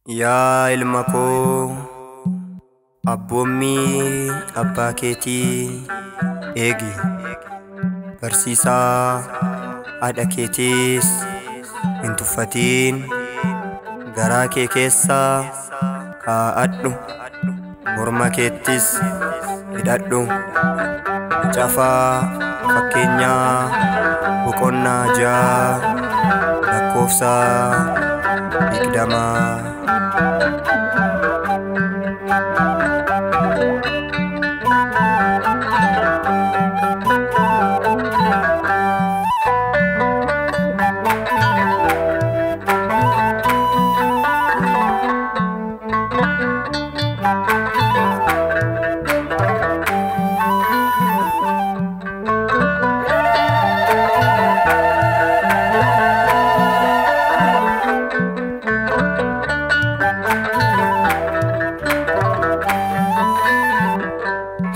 Yaa ilma koo abboommii abbaa keetii eegi, barsiisaa haadha keetiis hin tuffatiin. Garaa kee keessa kaa'adhu, morma keettis hidhadhu. Cafaa fakkeenyaa boqonnaa 6 lakkoofsa 20.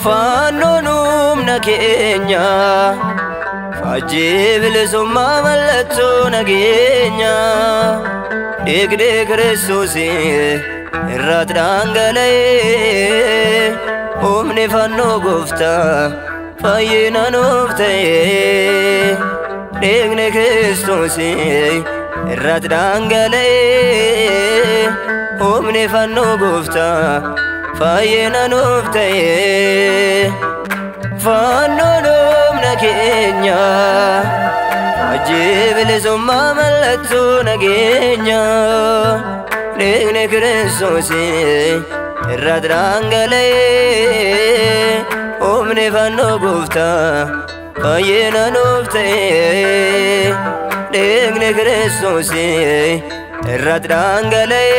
Fanonum nageenya fajjii bilisummaa mallattoo nageenya dhiigni Kiristoos irratti dhangala'e humni fannoo gooftaa fayyina nuuf ta'e. Dhiigni Kiristoos irratti dhangala'e humni fannoo gooftaa fayyina nuuf ta'e. Fanonum nageenya fajjii bilisummaa mallattoo nageenya dhiigni Kiristoos irratti dhangala'e humni fannoo gooftaa fayyina nuuf ta'e. Dhiigni Kiristoos irratti dhangala'e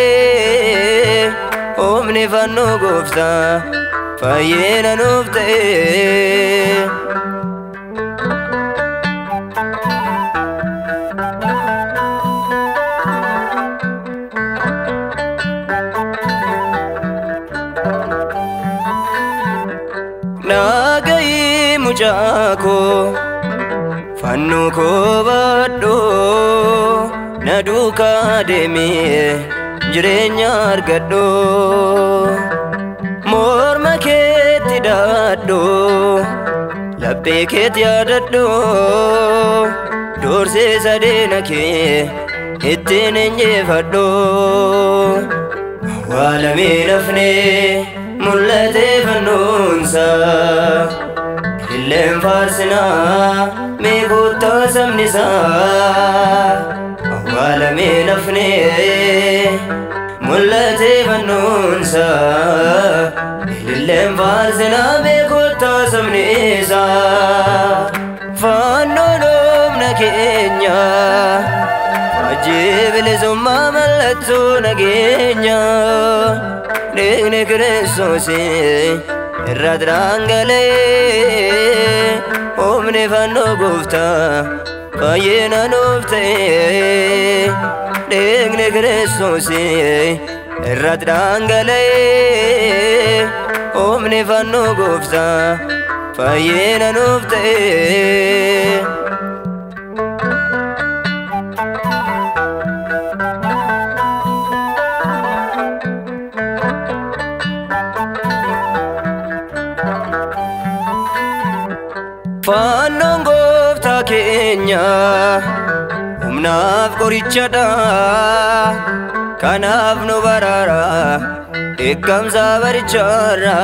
humni fannoo gooftaa fayyina nuuf ta'e. Nagayi mucaa koo fannoo koo baadhu, na duukaa deemee jireenya argadhu. Morma keetti hidhadhu, laphee keetti yaadadhu, doorsee sadeena kee ittiin injifadhu. Awwaalamee nafnee mul'ate fannoonsaa, illeen faarsinaa mee koottaa sabnisaa. Awwaalamee nafnee mul'ate fannoonsaa, illeen faarsinaa mee koottaa sabnisaa. Fanonum nageenya fajjii bilisummaa mallattoo nageenya dhiigni Kiristoos irratti dhangala'e humni fannoo gooftaa fayyina nuuf ta'e. Dhiigni Kiristoos irratti dhangala'e humni fannoo gooftaa fayyina nuuf ta'e. Fannoon gooftaa keenya humnaaf qorichadha, kanaaf nu baraara dheekkamsa baricharra.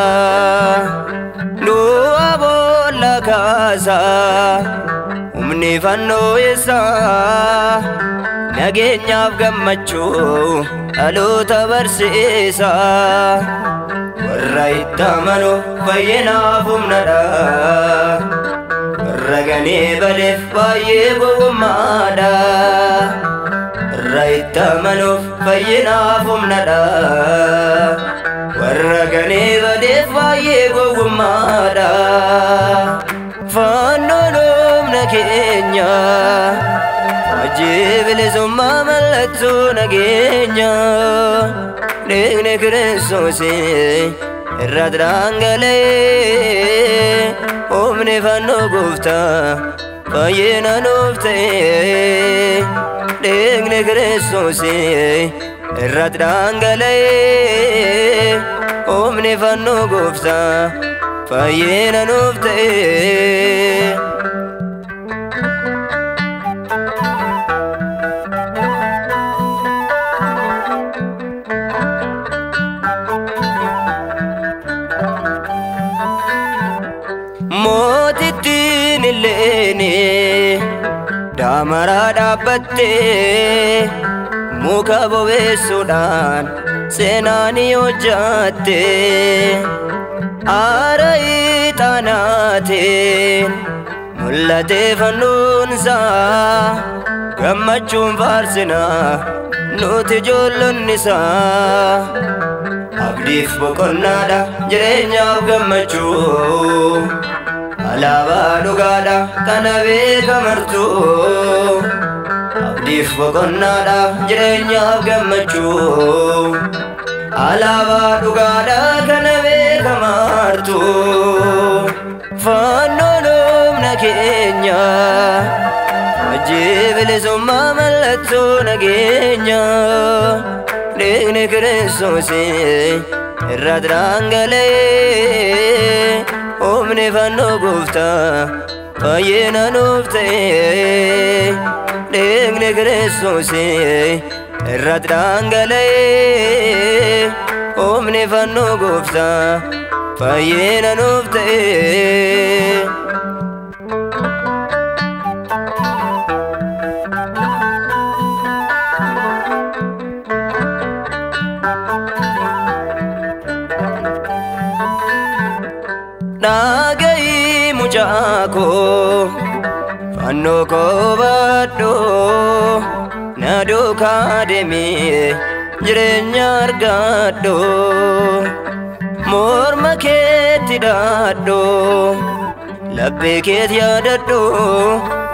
Du'a boolla kaasa humni fannoo isaa, nageenyaaf gammachuu dhaloota barsiisa. Warra itti amanu fayyinaaf humnadha, raganii badeef baay'ee gowwummaadha. Warra itti amanuuf fayyinaaf humnadha, warra ganii badeef baay'ee gowwummaadha. Fanonum nageenya fajjii bilisummaa mallattoo nageenya dhiigni Kiristoos irratti dhangala'e humni fannoo gooftaa fayyina nuuf ta'e. Dhiigni Kiristoos irratti dhangala'ee humni fannoo gooftaa fayyina nuuf ta'e. Mootittiin illeeni daamaraa dhaabbattee muka bobeessuudhaan seenaan hojjatte aara ixaanaatiin mul'ate fannoonsaa gammachuun faarsinaa nuti ijoollonni isaa abdiif boqonnaadha jireenyaaf gammachuu alaabaa dhugaadha kana beekamartuu abdiif boqonnaadha jireenyaaf gammachuu alaabaa dhugaadha kana beekamartuu fannoon humna keenya hojii bilisummaa mallattoo nageenya dhiigni Kiristoosii irratti dhangala'ee humni fannoo gooftaa fayyina nuuf ta'e. Dhiigni Kiristoosii irratti dhangala'ee humni fannoo gooftaa fayyina nuuf ta'e. Dhaga'i mucaa koo fannoo koo baadhoo na duukaa deemee jireenya argadhoo morma keetti dhaadhoo laphee keetti yaadadhoo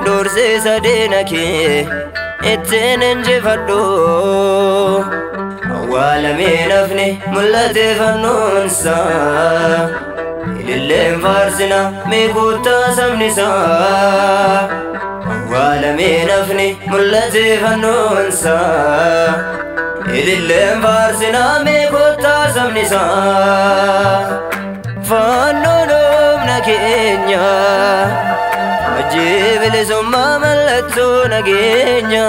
doorsee sadeena kee ittiin injifadhoo awwaalamee nafni mul'ate fannoonsaa ililleen faarsina meekuttaa sabnisaa awwaalamee nafni mul'ate fannoonsaa ililleen faarsina meekuttaa sabnisaa fannoon humna keenya hojii bilisummaa mallattoo nageenya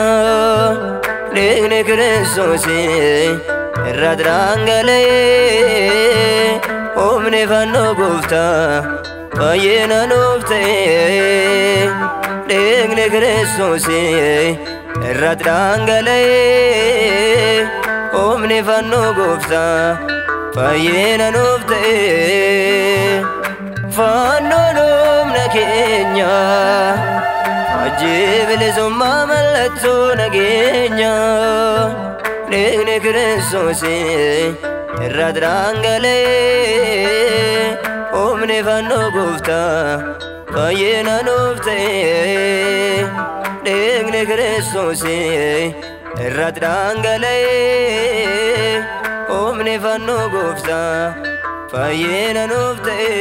dhiigni Kiristoosii irratti dhangala'ee humni fannoo gooftaa fayyina nuuf ta'e. Dhiigni Kiristoosii irratti dhangala'ee humni fannoo gooftaa fayyina nuuf ta'e. Fannoon humna keenya hojii bilisummaa mallattoo nageenya dhiigni Kiristoosii irratti dhangala'ee humni fannoo gooftaa fayyina nuuf ta'e. Dhiigni Kiristoosii irratti dhangala'ee humni fannoo gooftaa fayyina nuuf ta'e.